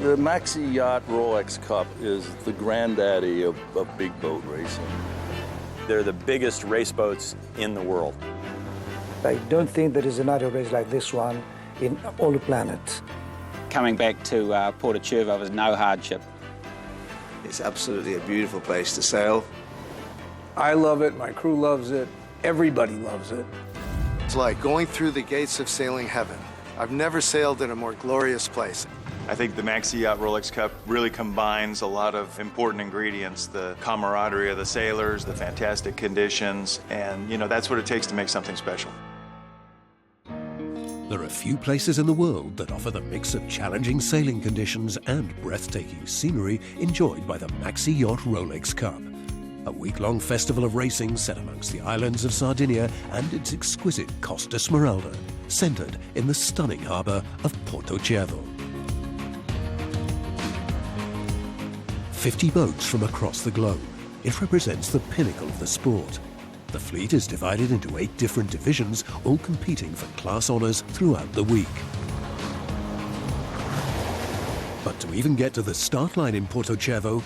The Maxi Yacht Rolex Cup is the granddaddy of big boat racing. They're the biggest race boats in the world. I don't think there is another race like this one in all the planet. Coming back to Porto was no hardship. It's absolutely a beautiful place to sail. I love it, my crew loves it, everybody loves it. It's like going through the gates of sailing heaven. I've never sailed in a more glorious place. I think the Maxi Yacht Rolex Cup really combines a lot of important ingredients, the camaraderie of the sailors, the fantastic conditions, and that's what it takes to make something special. There are few places in the world that offer the mix of challenging sailing conditions and breathtaking scenery enjoyed by the Maxi Yacht Rolex Cup, a week-long festival of racing set amongst the islands of Sardinia and its exquisite Costa Smeralda, centered in the stunning harbor of Porto. 50 boats from across the globe, it represents the pinnacle of the sport. The fleet is divided into 8 different divisions, all competing for class honors throughout the week. But to even get to the start line in Porto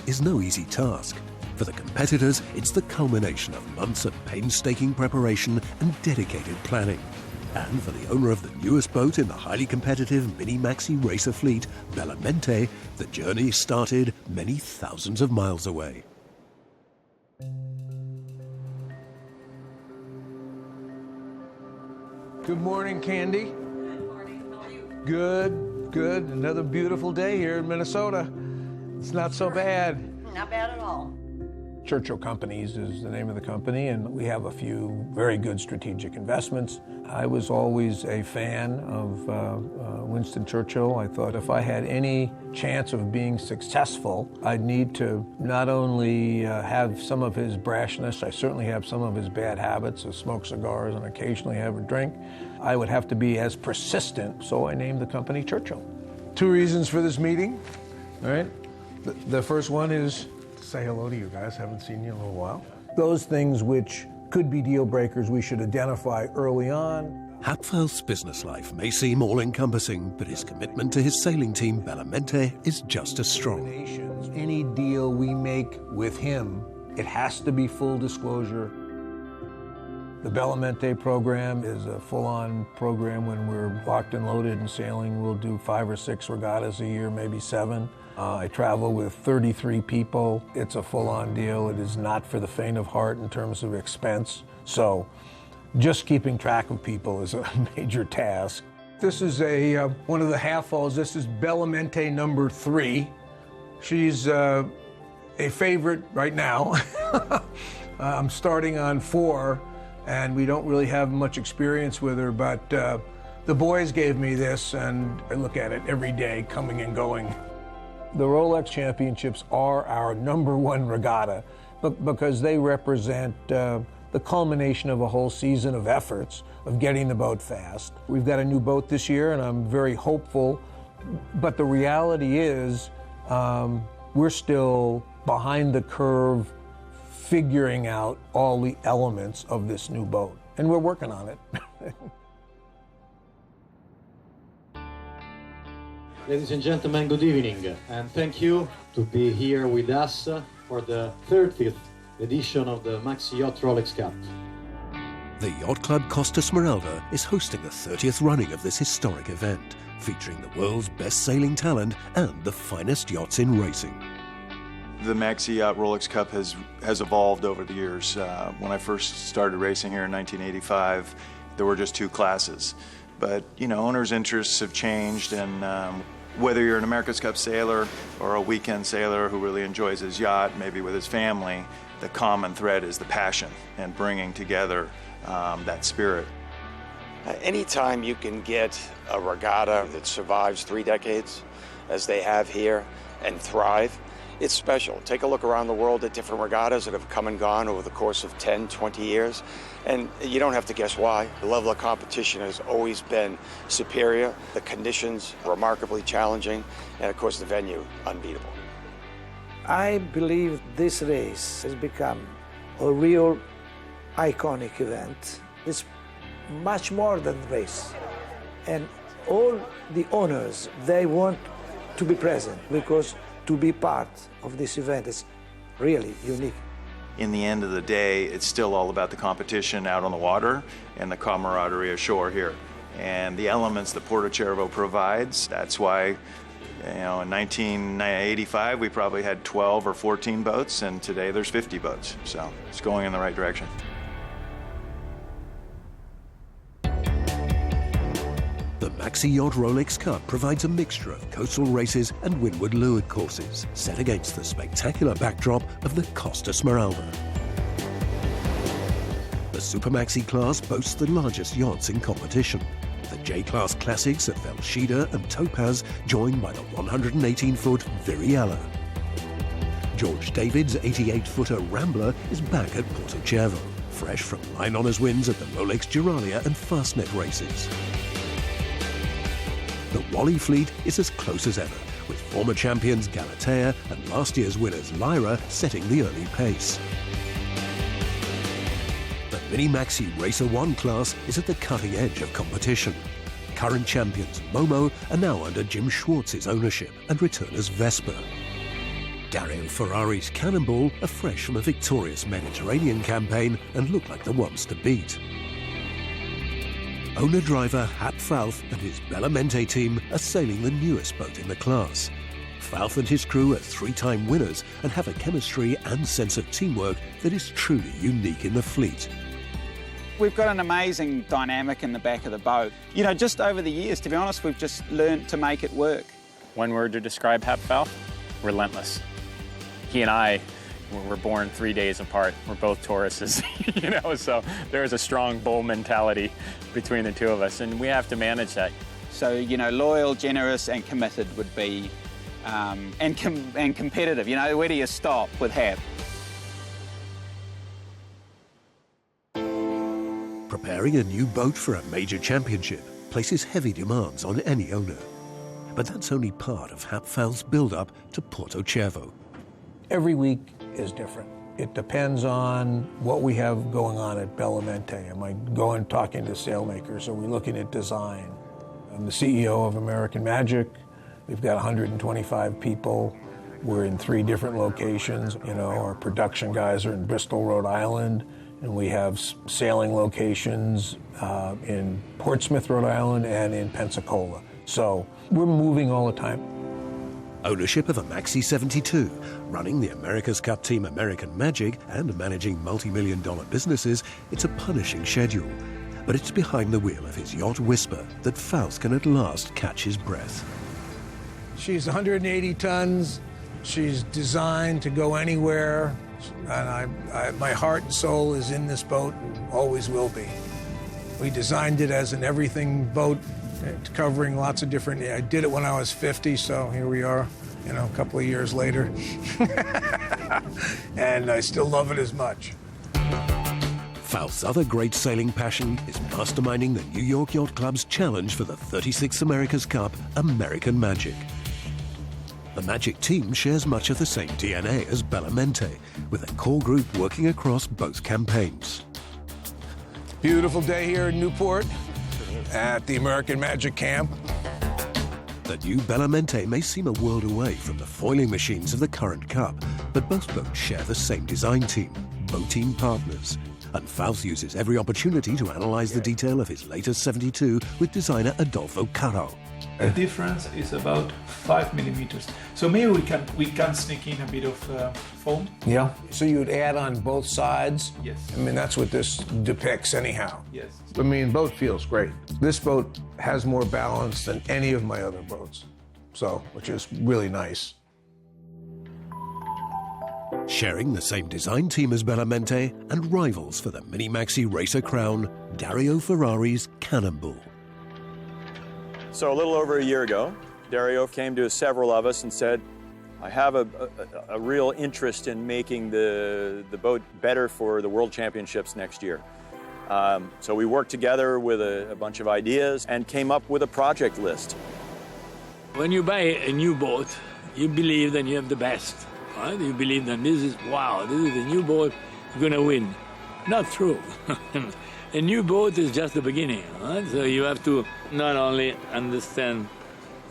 is no easy task. For the competitors, it's the culmination of months of painstaking preparation and dedicated planning. And for the owner of the newest boat in the highly competitive mini-maxi racer fleet, Bellamente, the journey started many thousands of miles away. Good morning, Candy. Good morning, how are you? Good, good. Another beautiful day here in Minnesota. It's not so bad. Not bad at all. Churchill Companies is the name of the company, and we have a few very good strategic investments. I was always a fan of Winston Churchill. I thought if I had any chance of being successful, I'd need to not only have some of his brashness, I certainly have some of his bad habits, of smoke cigars and occasionally have a drink. I would have to be as persistent, so I named the company Churchill. 2 reasons for this meeting, all right? The first one is say hello to you guys. Haven't seen you in a little while. Those things which could be deal breakers we should identify early on. Hapfel's business life may seem all-encompassing, but his commitment to his sailing team, Bellamente, is just as strong. Any deal we make with him, it has to be full disclosure. The Bellamente program is a full-on program. When we're locked and loaded and sailing, we'll do 5 or 6 regattas a year, maybe 7. I travel with 33 people. It's a full-on deal. It is not for the faint of heart in terms of expense. So just keeping track of people is a major task. This is one of the half-fulls. This is Bellamente number 3. She's a favorite right now. I'm starting on 4, and we don't really have much experience with her, but the boys gave me this, and I look at it every day, coming and going. The Rolex Championships are our #1 regatta because they represent the culmination of a whole season of efforts of getting the boat fast. We've got a new boat this year, and I'm very hopeful, but the reality is we're still behind the curve figuring out all the elements of this new boat, and we're working on it. Ladies and gentlemen, good evening, and thank you to be here with us for the 30th edition of the Maxi Yacht Rolex Cup. The Yacht Club Costa Smeralda is hosting the 30th running of this historic event, featuring the world's best sailing talent and the finest yachts in racing. The Maxi Yacht Rolex Cup has evolved over the years. When I first started racing here in 1985, there were just 2 classes. But, owners' interests have changed, and whether you're an America's Cup sailor or a weekend sailor who really enjoys his yacht, maybe with his family, the common thread is the passion and bringing together that spirit. Anytime you can get a regatta that survives 3 decades, as they have here, and thrive, it's special. Take a look around the world at different regattas that have come and gone over the course of 10, 20 years, and you don't have to guess why. The level of competition has always been superior, the conditions remarkably challenging, and of course the venue unbeatable. I believe this race has become a real iconic event. It's much more than a race. And all the owners, they want to be present, because to be part of this event is really unique. In the end of the day, it's still all about the competition out on the water and the camaraderie ashore here. And the elements that Porto provides, that's why, in 1985, we probably had 12 or 14 boats, and today there's 50 boats. So it's going in the right direction. The Maxi Yacht Rolex Cup provides a mixture of coastal races and windward leeward courses, set against the spectacular backdrop of the Costa Smeralda. The Super Maxi class boasts the largest yachts in competition. The J-Class Classics of Velshida and Topaz, joined by the 118-foot Viriala. George David's 88-footer Rambler is back at Porto, fresh from line honours wins at the Rolex Duralia and Fastnet races. The Wally fleet is as close as ever, with former champions Galatea and last year's winners Lyra setting the early pace. The Mini Maxi Racer 1 class is at the cutting edge of competition. Current champions Momo are now under Jim Schwartz's ownership and return as Vespa. Dario Ferrari's Cannonball are fresh from a victorious Mediterranean campaign and look like the ones to beat. Owner-driver Hap Falth and his Bellamente team are sailing the newest boat in the class. Falth and his crew are three-time winners and have a chemistry and sense of teamwork that is truly unique in the fleet. We've got an amazing dynamic in the back of the boat. Just over the years, to be honest, we've just learned to make it work. One word to describe Hap Falth: relentless. He and I were born 3 days apart. We're both Tauruses, so there's a strong bull mentality between the two of us, and we have to manage that. So, loyal, generous, and committed would be, and competitive. Where do you stop with Hap? Preparing a new boat for a major championship places heavy demands on any owner. But that's only part of Hap Falth's build-up to Porto. Every week is different. It depends on what we have going on at Bellamente. Am I going talking to sailmakers? Are we looking at design? I'm the CEO of American Magic. We've got 125 people. We're in 3 different locations. Our production guys are in Bristol, Rhode Island, and we have sailing locations in Portsmouth, Rhode Island, and in Pensacola. So we're moving all the time. Ownership of a Maxi 72, running the America's Cup team American Magic and managing multi-million-dollar businesses, it's a punishing schedule. But it's behind the wheel of his yacht Whisper that Falth can at last catch his breath. She's 180 tons. She's designed to go anywhere. And my heart and soul is in this boat and always will be. We designed it as an everything boat, covering lots of different. I did it when I was 50, so here we are, a couple of years later. And I still love it as much. Falth's other great sailing passion is masterminding the New York Yacht Club's challenge for the 36th America's Cup, American Magic. The Magic team shares much of the same DNA as Bellamente, with a core group working across both campaigns. Beautiful day here in Newport at the American Magic Camp. The new Bellamente may seem a world away from the foiling machines of the current Cup, but both boats share the same design team, boat team partners. And Falth uses every opportunity to analyze the detail of his latest 72 with designer Adolfo Caro. The difference is about 5 millimeters. So maybe we can sneak in a bit of foam. Yeah. So you'd add on both sides? Yes. That's what this depicts anyhow. Yes. Boat feels great. This boat has more balance than any of my other boats, which is really nice. Sharing the same design team as Bellamente and rivals for the Mini Maxi Racer crown, Dario Ferrari's Cannonball. So a little over a year ago, Dario came to several of us and said, I have a real interest in making the boat better for the World Championships next year. So we worked together with a bunch of ideas and came up with a project list. When you buy a new boat, you believe that you have the best. Right? You believe that this is the new boat, you're going to win. Not true. A new boat is just the beginning. Right? So you have to not only understand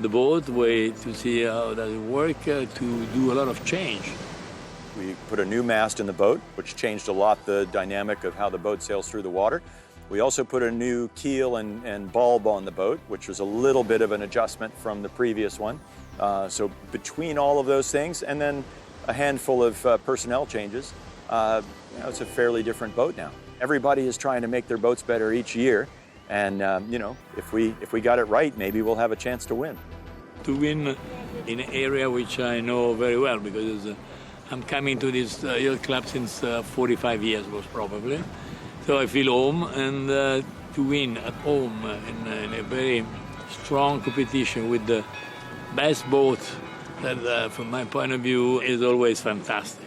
the boat, wait to see how does it work, to do a lot of change. We put a new mast in the boat, which changed a lot the dynamic of how the boat sails through the water. We also put a new keel and bulb on the boat, which was a little bit of an adjustment from the previous one. So between all of those things and then a handful of personnel changes, it's a fairly different boat now. Everybody is trying to make their boats better each year. And if we got it right, maybe we'll have a chance to win. To win in an area which I know very well, because I'm coming to this yacht club since 45 years, most probably. So I feel home, and to win at home in a very strong competition with the best boat, that from my point of view is always fantastic.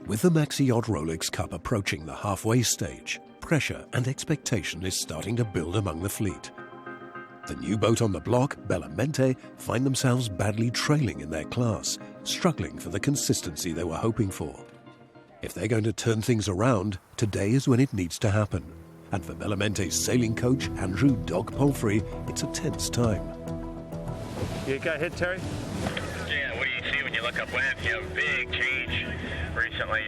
With the Maxi Yacht Rolex Cup approaching the halfway stage, pressure and expectation is starting to build among the fleet. The new boat on the block, Bellamente, find themselves badly trailing in their class, struggling for the consistency they were hoping for. If they're going to turn things around, today is when it needs to happen. And for Bellamente's sailing coach, Andrew "Dog" Palfrey, it's a tense time. Yeah, go ahead, Terry. Yeah, what do you see when you look upwind? You have a big change recently,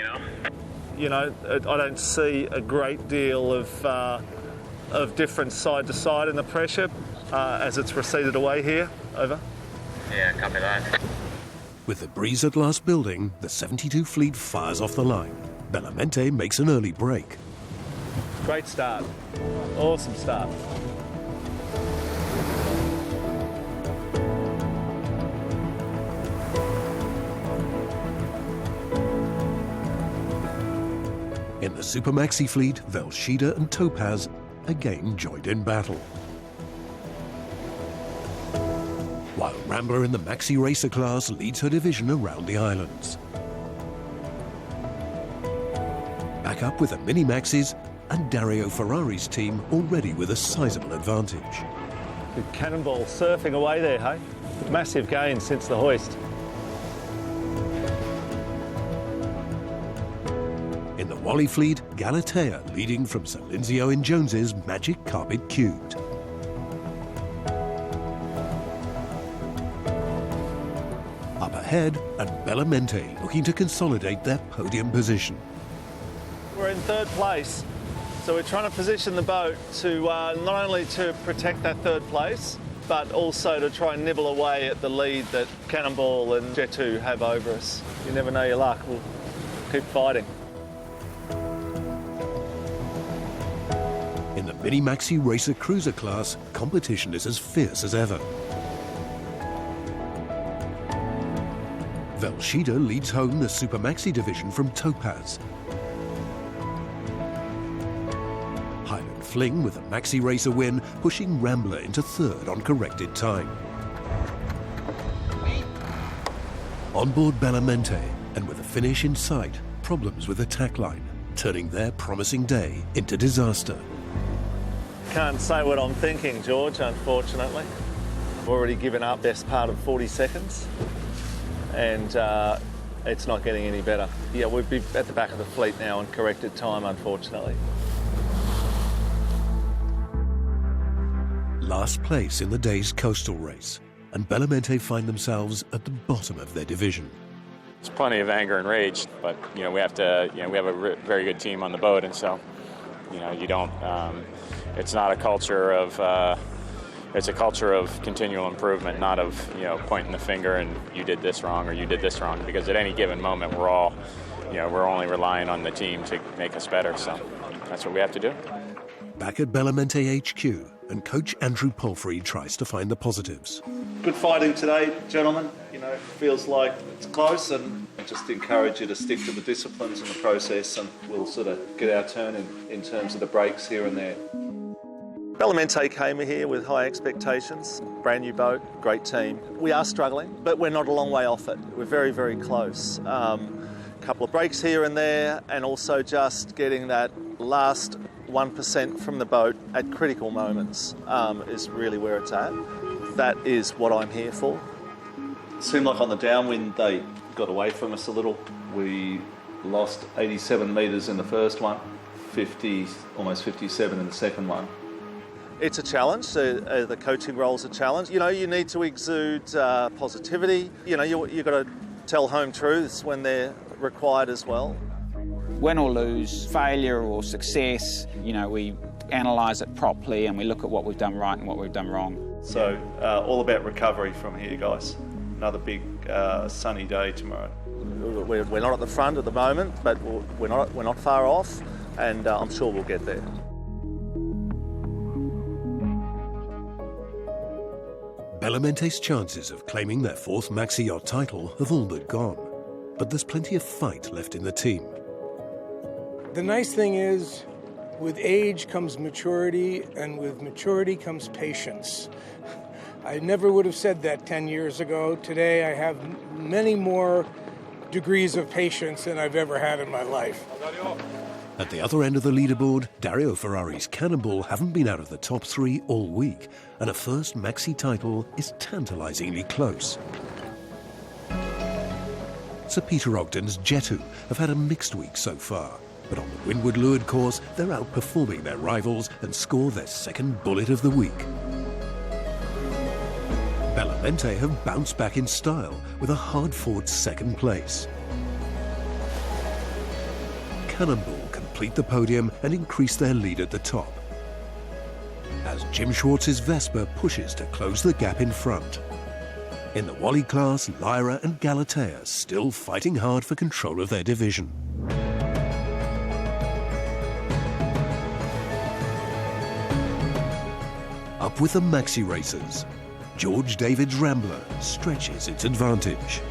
I don't see a great deal of difference side to side in the pressure as it's receded away here. Over. Yeah, copy that. With the breeze at last building, the 72 fleet fires off the line. Bellamente makes an early break. Great start. Awesome start. In the Super Maxi fleet, Velshida and Topaz again joined in battle. While Rambler in the Maxi Racer class leads her division around the islands. Back up with the Mini Maxis and Dario Ferrari's team already with a sizable advantage. Good cannonball surfing away there, hey? Massive gain since the hoist. In the Wally fleet, Galatea leading from Sir Lindsay Owen Jones's Magic Carpet Cubed. Up ahead, and Bellamente looking to consolidate their podium position. We're in third place, so we're trying to position the boat to not only to protect that third place, but also to try and nibble away at the lead that Cannonball and Jet 2 have over us. You never know your luck. We'll keep fighting. In the Mini Maxi Racer Cruiser class, competition is as fierce as ever. Velshida leads home the Super Maxi division from Topaz. Highland Fling with a Maxi Racer win, pushing Rambler into third on corrected time. On board Bellamente, and with a finish in sight, problems with the tack line, turning their promising day into disaster. Can't say what I'm thinking, George, unfortunately. I've already given up best part of 40 seconds. And it's not getting any better. Yeah, we'll be at the back of the fleet now on corrected time, unfortunately. Last place in the day's coastal race, and Bellamente find themselves at the bottom of their division. There's plenty of anger and rage, but we have to. We have a very good team on the boat, and so you don't. It's not a culture of. It's a culture of continual improvement, not of pointing the finger and you did this wrong or you did this wrong. Because at any given moment, we're all, we're only relying on the team to make us better. So that's what we have to do. Back at Bellamente HQ, and Coach Andrew Palfrey tries to find the positives. Good fighting today, gentlemen. Feels like it's close, and I just encourage you to stick to the disciplines and the process, and we'll sort of get our turn in terms of the breaks here and there. Bellamente came here with high expectations. Brand new boat, great team. We are struggling, but we're not a long way off it. We're very, very close. A couple of breaks here and there, and also just getting that last 1% from the boat at critical moments is really where it's at. That is what I'm here for. It seemed like on the downwind they got away from us a little. We lost 87 metres in the first one, almost 57 in the second one. It's a challenge. The coaching role's a challenge. You know, you need to exude positivity. You know, you've got to tell home truths when they're required as well. Win or lose, failure or success, you know, we analyse it properly and we look at what we've done right and what we've done wrong. So all about recovery from here, guys. Another big sunny day tomorrow. We're not at the front at the moment, but we're not far off, and I'm sure we'll get there. Bellomente's chances of claiming their 4th Maxi Yacht title have all but gone, but there's plenty of fight left in the team. The nice thing is, with age comes maturity, and with maturity comes patience. I never would have said that 10 years ago. Today I have many more degrees of patience than I've ever had in my life. At the other end of the leaderboard, Dario Ferrari's Cannonball haven't been out of the top 3 all week, and a first Maxi title is tantalisingly close. Sir Peter Ogden's Jet2 have had a mixed week so far, but on the windward leeward course, they're outperforming their rivals and score their 2nd bullet of the week. Bellamente have bounced back in style with a hard-fought 2nd place. Cannonball complete the podium and increase their lead at the top, as Jim Schwartz's Vespa pushes to close the gap in front. In the Wally class, Lyra and Galatea still fighting hard for control of their division. Up with the Maxi racers. George David's Rambler stretches its advantage.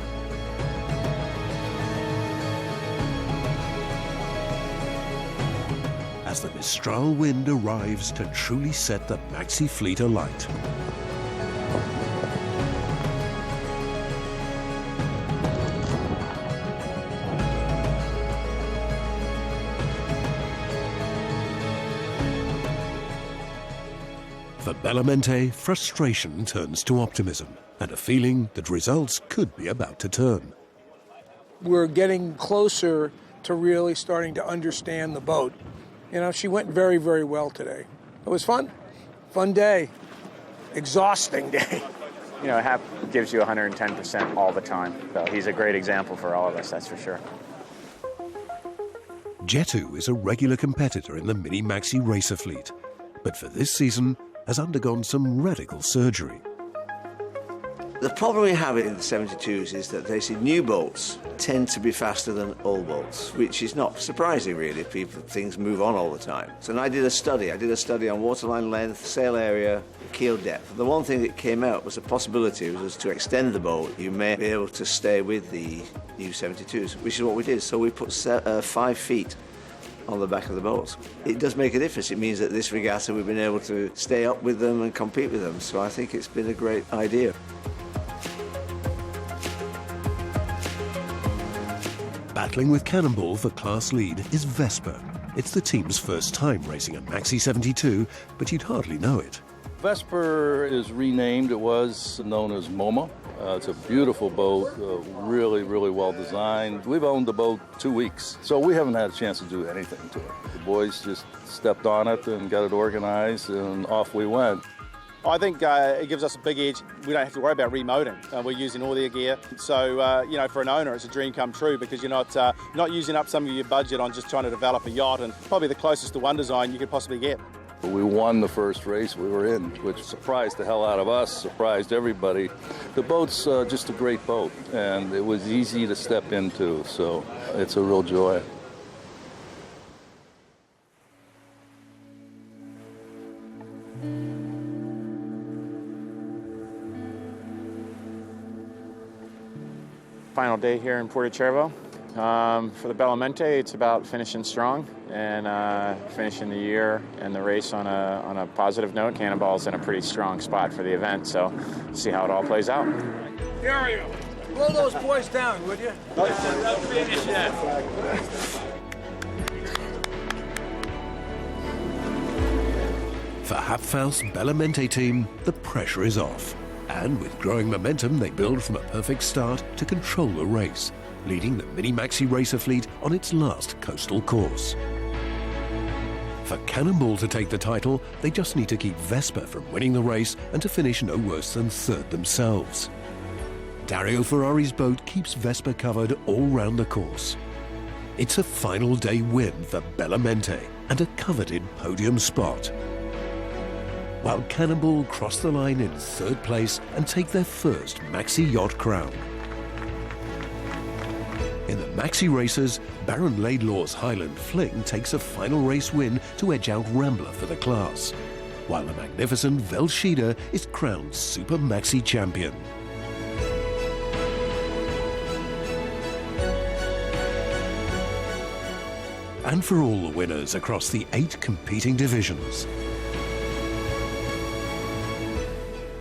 As the Mistral wind arrives to truly set the Maxi fleet alight. For Bellamente, frustration turns to optimism and a feeling that results could be about to turn. We're getting closer to really starting to understand the boat. You know, she went very, very well today. It was fun. Fun day. Exhausting day. You know, Hap gives you 110% all the time. So he's a great example for all of us, that's for sure. Jet2 is a regular competitor in the Mini Maxi racer fleet, but for this season has undergone some radical surgery. The problem we have in the 72s is that they see new boats tend to be faster than old boats, which is not surprising really. Things move on all the time. So I did a study on waterline length, sail area, keel depth. The one thing that came out was a possibility was to extend the boat. You may be able to stay with the new 72s, which is what we did. So we put 5 feet on the back of the boat. It does make a difference. It means that this regatta we've been able to stay up with them and compete with them. So I think it's been a great idea. Battling with Cannonball for class lead is Vespa. It's the team's first time racing a Maxi 72, but you'd hardly know it. Vesper is renamed. It was known as MoMA. It's a beautiful boat, really, really well designed. We've owned the boat 2 weeks, so we haven't had a chance to do anything to it. The boys just stepped on it and got it organized, and off we went. I think it gives us a big edge. We don't have to worry about remoting. We're using all their gear. So, you know, for an owner, it's a dream come true because you're not using up some of your budget on just trying to develop a yacht, and probably the closest to one design you could possibly get. We won the first race we were in, which surprised the hell out of us, surprised everybody. The boat's just a great boat, and it was easy to step into, so it's a real joy. Final day here in Puerto Cervo. For the Bellamente, it's about finishing strong and finishing the year and the race on a positive note. Cannonball's in a pretty strong spot for the event, so see how it all plays out. Dario, blow those boys down, would you? Finish that. For Hapfaust's Bellamente team, the pressure is off. And with growing momentum, they build from a perfect start to control the race, leading the Mini Maxi racer fleet on its last coastal course. For Cannonball to take the title, they just need to keep Vespa from winning the race and to finish no worse than third themselves. Dario Ferrari's boat keeps Vespa covered all round the course. It's a final day win for Bellamente and a coveted podium spot. While Cannonball cross the line in third place and take their first Maxi Yacht crown. In the Maxi races, Baron Laidlaw's Highland Fling takes a final race win to edge out Rambler for the class, while the magnificent Velshida is crowned Super Maxi champion. And for all the winners across the 8 competing divisions,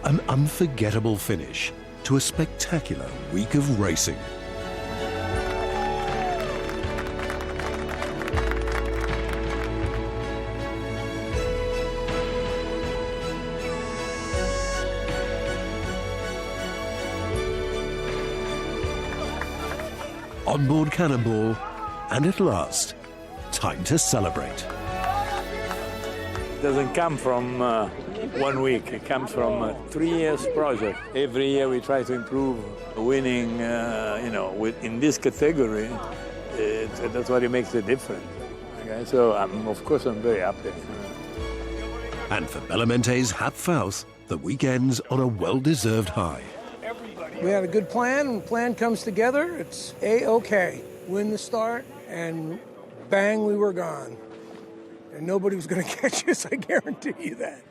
an unforgettable finish to a spectacular week of racing. On board Cannonball, and at last, time to celebrate. It doesn't come from 1 week, it comes from a 3 years project. Every year we try to improve, winning, in this category, that's what it makes the difference. Okay? So of course I'm very happy. And for Bellamente's Hap Fouth, the weekend's on a well-deserved high. We had a good plan, and the plan comes together, it's A-OK. Win the start, and bang, we were gone. And nobody was going to catch us, I guarantee you that.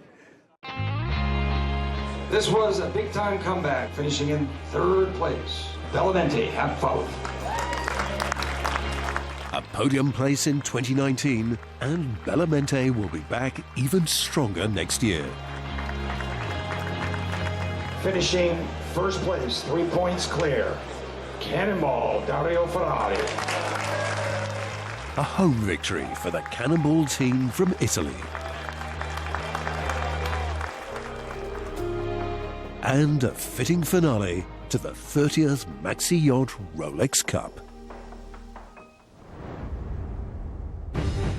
This was a big-time comeback, finishing in third place. Bellamente, Hap Fouth. A podium place in 2019, and Bellamente will be back even stronger next year. Finishing first place, 3 points clear. Cannonball, Dario Ferrari. A home victory for the Cannonball team from Italy. And a fitting finale to the 30th Maxi Yacht Rolex Cup.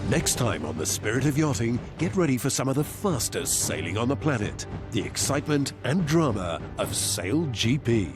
Next time on The Spirit of Yachting, get ready for some of the fastest sailing on the planet. The excitement and drama of Sail GP.